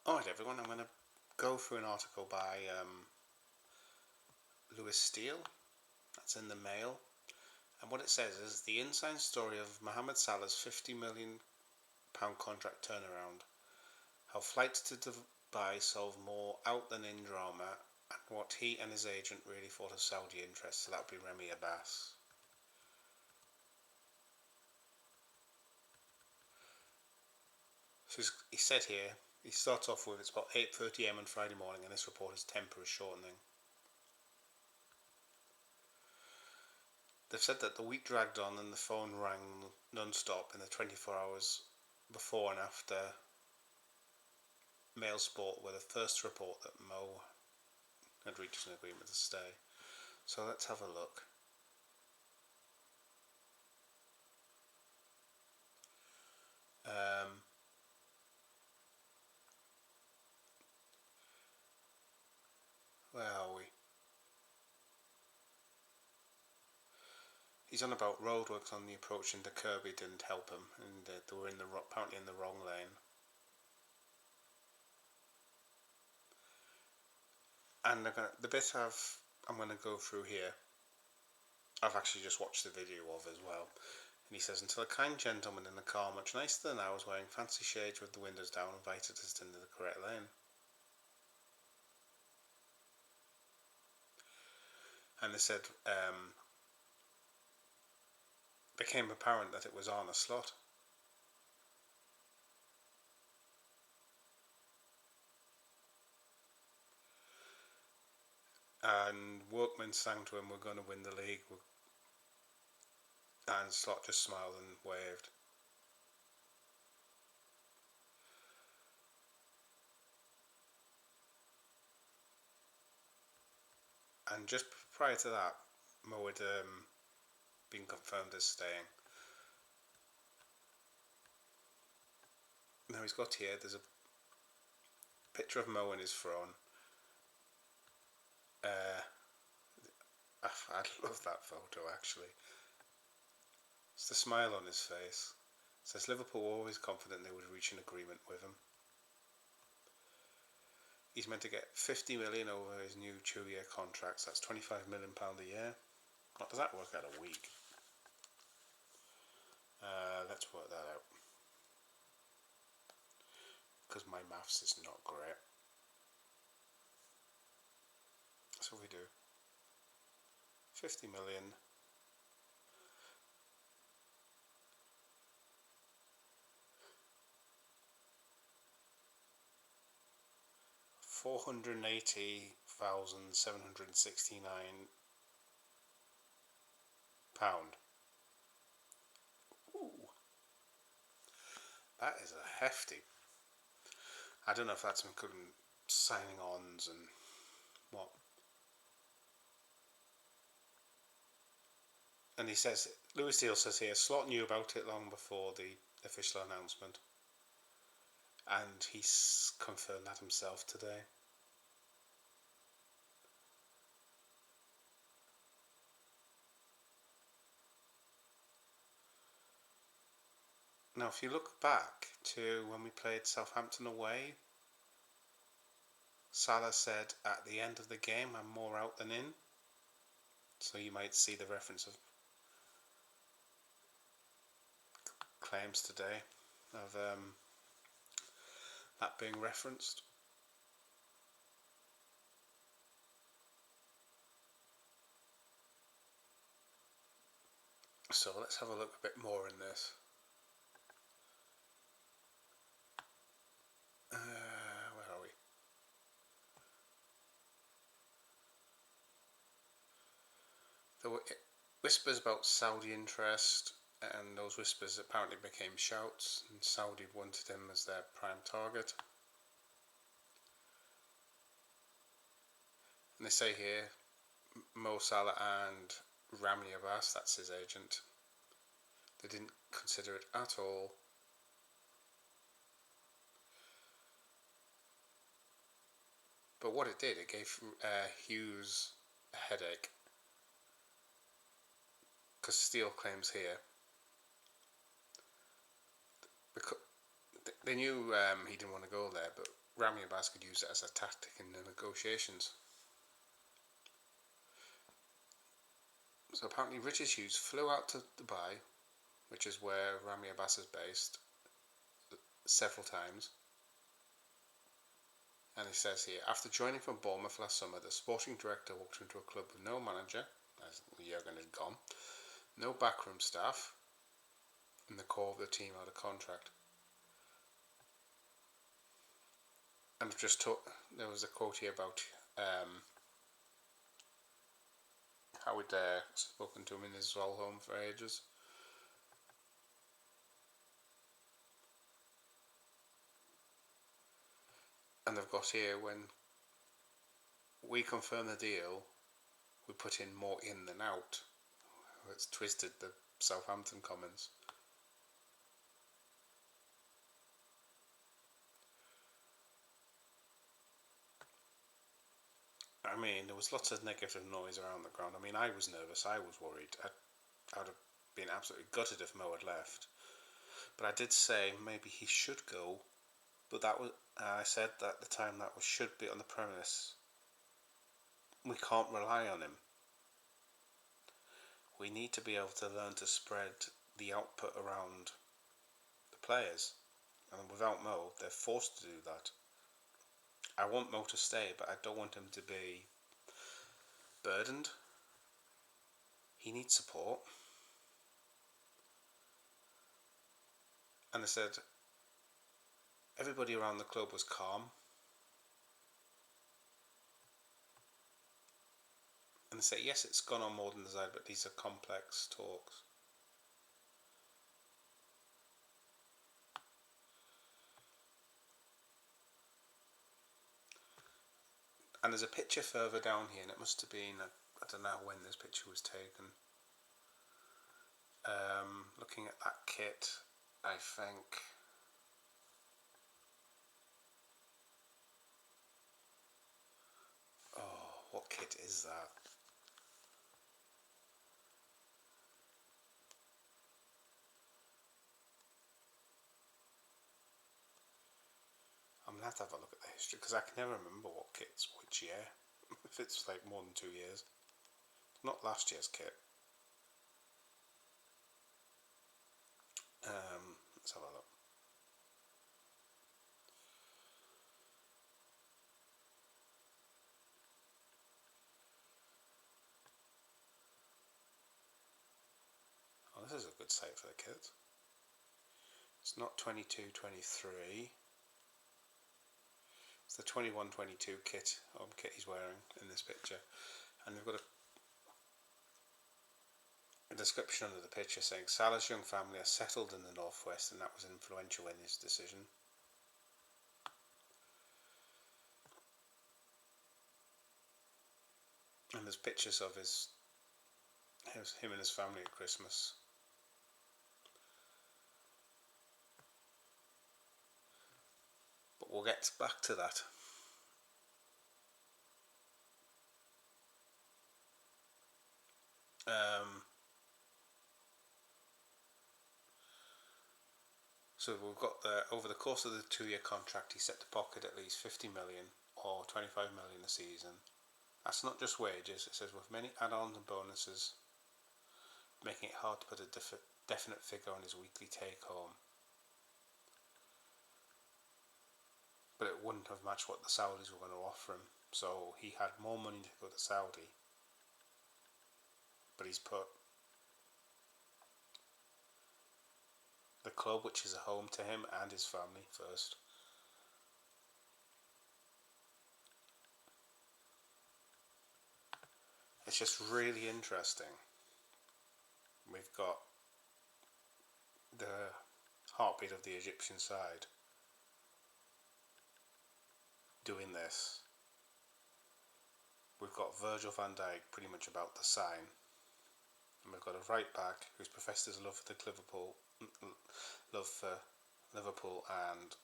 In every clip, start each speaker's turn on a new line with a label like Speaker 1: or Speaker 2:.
Speaker 1: Alright everyone, I'm going to go through an article by Lewis Steele, that's in the Mail, and what it says is the inside story of Mohamed Salah's £50 million contract turnaround, how flights to Dubai solve more out than in drama, and what he and his agent really thought of Saudi interests. So that would be Remy Abbas. So he said here, he starts off with it's about 8:30am on Friday morning and this report is temporary shortening. They've said that the week dragged on and the phone rang non-stop in the 24 hours before and after Mail Sport were the first to report that Mo had reached an agreement to stay. So let's have a look. Where are we? He's on about roadworks on the approach into Kirby didn't help him, and they were apparently in the wrong lane. And the bit I'm going to go through here, I've actually just watched the video of as well. And he says, until a kind gentleman in a car much nicer than ours, wearing fancy shades with the windows down, invited us into the correct lane. And they said, became apparent that it was on a slot. And workmen sang to him, we're going to win the league. And Slot just smiled and waved. And just prior to that, Mo had been confirmed as staying. Now he's got here, there's a picture of Mo in his throne. I love that photo actually. It's the smile on his face. It says Liverpool were always confident they would reach an agreement with him. He's meant to get 50 million over his new 2-year contracts. That's £25 million a year. What does that work out a week? Let's work that out. Because my maths is not great. So we do 50 million. £480,769. Ooh, that is a hefty. I don't know if that's including signing ons and what. And he says, Lewis Steele says here, Slot knew about it long before the official announcement. And he's confirmed that himself today. Now, if you look back to when we played Southampton away, Salah said at the end of the game, I'm more out than in. So you might see the reference of claims today of that being referenced. So let's have a look a bit more in this. Where are we? There were whispers about Saudi interest, and those whispers apparently became shouts, and Saudi wanted him as their prime target. And they say here, Mo Salah and Ramy Abbas, that's his agent, they didn't consider it at all. But what it did, it gave Hughes a headache. Because Steele claims here, because they knew he didn't want to go there, but Rami Abbas could use it as a tactic in the negotiations. So apparently Richard Hughes flew out to Dubai, which is where Rami Abbas is based, several times. And he says here, after joining from Bournemouth last summer, the sporting director walked into a club with no manager, as Jurgen had gone, no backroom staff, and the core of the team out of contract. And I've just there was a quote here about how we'd spoken to him in his old home for ages. And they've got here, when we confirm the deal, we put in more in than out. It's twisted the Southampton comments. I mean, there was lots of negative noise around the ground. I mean, I was nervous, I was worried. I'd have been absolutely gutted if Mo had left. But I did say maybe he should go. But that was, I said that at the time, that should be on the premise we can't rely on him. We need to be able to learn to spread the output around the players. And without Mo, they're forced to do that. I want Mo to stay, but I don't want him to be burdened. He needs support. And I said, everybody around the club was calm. And they say, yes, it's gone on more than desired, but these are complex talks. And there's a picture further down here, and it must have been, I don't know when this picture was taken. Looking at that kit, I think... Oh, what kit is that? I'm going to have a look at the history, because I can never remember what kit's which year. If it's like more than 2 years. Not last year's kit. Let's have a look. Oh, this is a good site for the kit. It's not 22-23. It's the 21-22 kit, kit he's wearing in this picture. And we've got a description under the picture saying Salah's young family are settled in the northwest, and that was influential in his decision. And there's pictures of him and his family at Christmas. But we'll get back to that. So we've got over the course of the 2-year contract, he's set to pocket at least 50 million or 25 million a season. That's not just wages, it says, with many add-ons and bonuses, making it hard to put a definite figure on his weekly take-home. But it wouldn't have matched what the Saudis were going to offer him, so he had more money to go to Saudi. But he's put the club, which is a home to him and his family, first. It's just really interesting. We've got the heartbeat of the Egyptian side doing this. We've got Virgil van Dijk pretty much about to sign. And we've got a right back who's professed his love for Liverpool and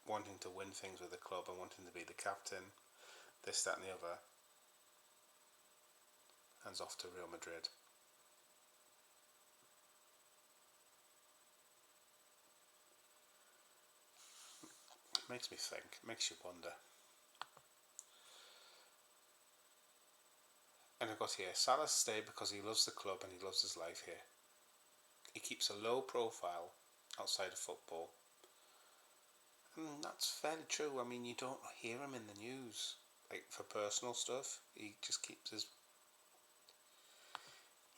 Speaker 1: wanting to win things with the club and wanting to be the captain, this, that and the other, and's off to Real Madrid. makes me think, makes you wonder. And I've got here, Salah stayed because he loves the club and he loves his life here. He keeps a low profile outside of football. And that's fairly true. I mean, you don't hear him in the news, like for personal stuff. He just keeps his...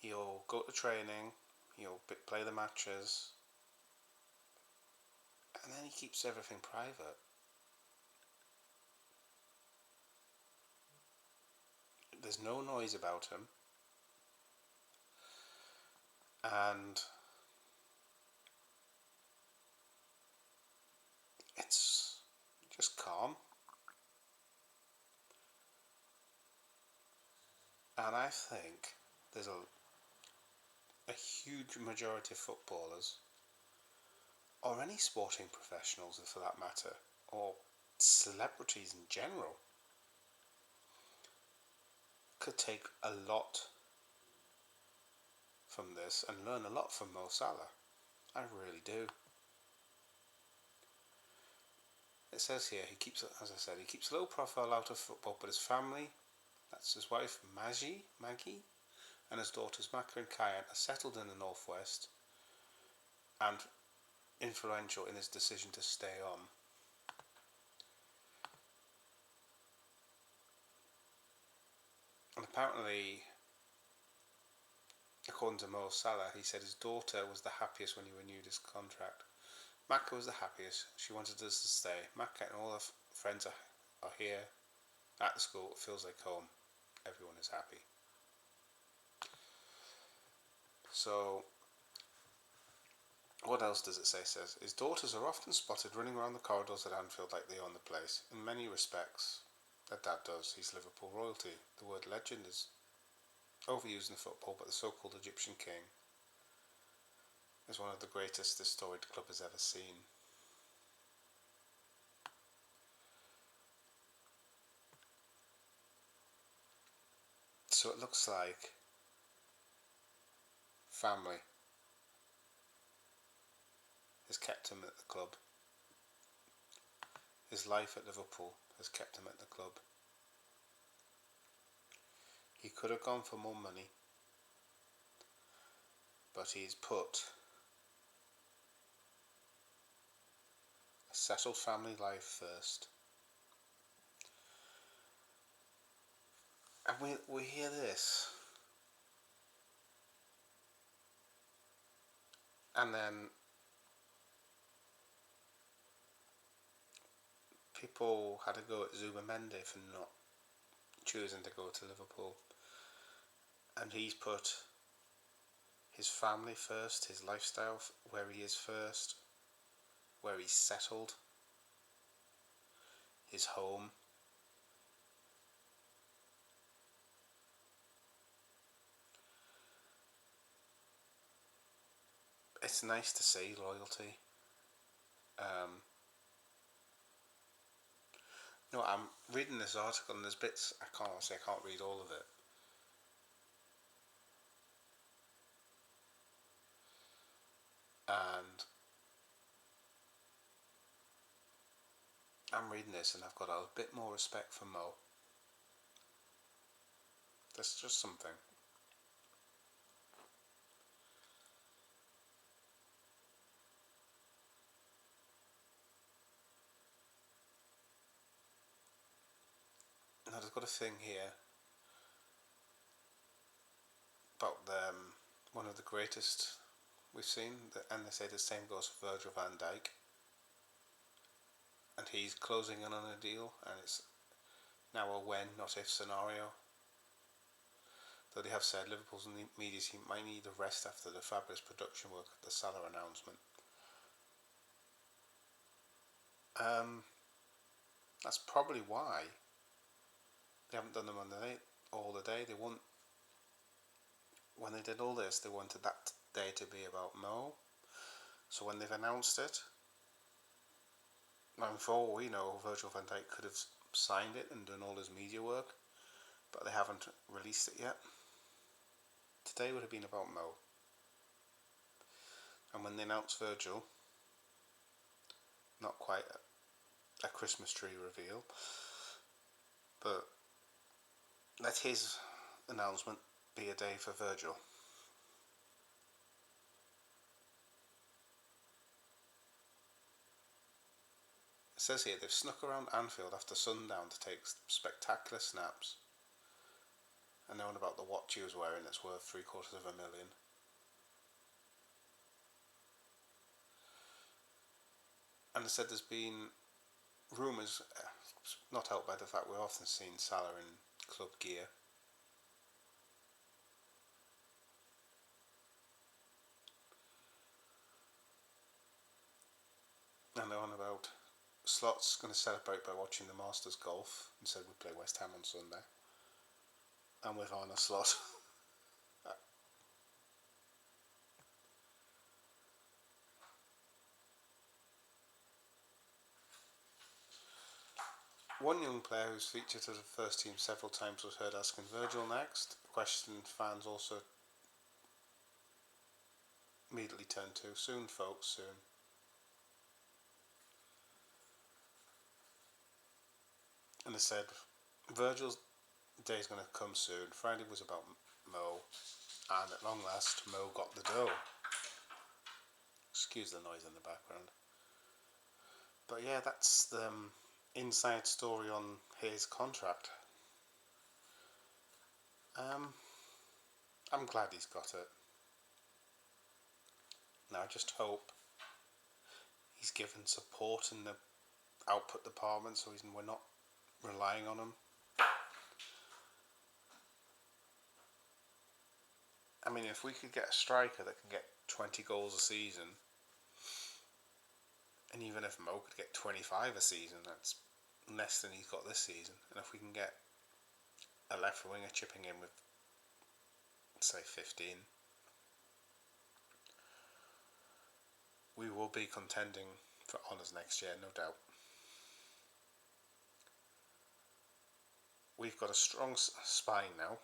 Speaker 1: He'll go to training, he'll play the matches, and then he keeps everything private. There's no noise about him. And it's just calm. And I think there's a huge majority of footballers, or any sporting professionals for that matter, or celebrities in general, could take a lot from this and learn a lot from Mo Salah. I really do. It says here, he keeps, as I said, he keeps low profile out of football, but his family, that's his wife Maggie, and his daughters Maka and Kyan, are settled in the northwest and influential in his decision to stay on. And apparently, according to Mo Salah, he said his daughter was the happiest when he renewed his contract. Maka was the happiest. She wanted us to stay. Maka and all her friends are here at the school. It feels like home. Everyone is happy. So, what else does it say? It says, his daughters are often spotted running around the corridors at Anfield like they own the place. In many respects, their dad does. He's Liverpool royalty. The word legend is overused in football, but the so-called Egyptian king is one of the greatest this storied club has ever seen. So it looks like family has kept him at the club. His life at Liverpool has kept him at the club. He could have gone for more money, but he's put a settled family life first. And we hear this, and then people had a go at Zubamendi for not choosing to go to Liverpool, and he's put his family first, his lifestyle where he is first, where he's settled, his home. It's nice to see loyalty. No, I'm reading this article and there's bits I can't read all of it. And I'm reading this and I've got a bit more respect for Mo. That's just something. Now I've got a thing here about one of the greatest we've seen, and they say the same goes for Virgil van Dijk, and he's closing in on a deal, and it's now a when, not if scenario. Though they have said Liverpool's media team might need a rest after the fabulous production work of the Salah announcement. That's probably why they haven't done them on all the day. They want, when they did all this, they wanted that day to be about Mo. So when they've announced it, and for all we know, Virgil van Dijk could have signed it and done all his media work, but they haven't released it yet. Today would have been about Mo. And when they announced Virgil, not quite a Christmas tree reveal, but let his announcement be a day for Virgil. It says here they've snuck around Anfield after sundown to take spectacular snaps, and knowing about the watch he was wearing that's worth $750,000. And they said there's been rumours, not helped by the fact we've often seen Salah in club gear. And they're on about Slot's going to celebrate by watching the Masters golf and said we play West Ham on Sunday. And with Arne Slot. One young player who's featured to the first team several times was heard asking Virgil next, a question fans also immediately turned to. Soon, folks, soon. And they said Virgil's day is going to come soon. Friday was about Mo, and at long last, Mo got the dough. Excuse the noise in the background. But yeah, that's the inside story on his contract. I'm glad he's got it. Now I just hope he's given support in the output department so we're not relying on him. I mean, if we could get a striker that can get 20 goals a season, and even if Mo could get 25 a season, that's less than he's got this season. And if we can get a left winger chipping in with, say, 15, we will be contending for honours next year, no doubt. We've got a strong spine now.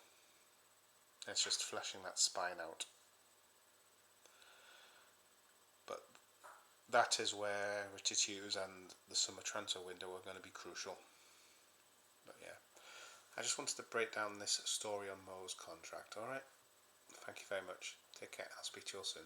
Speaker 1: It's just fleshing that spine out. But that is where Richard Hughes and the summer transfer window are going to be crucial. But yeah, I just wanted to break down this story on Mo's contract, alright? Thank you very much. Take care. I'll speak to you all soon.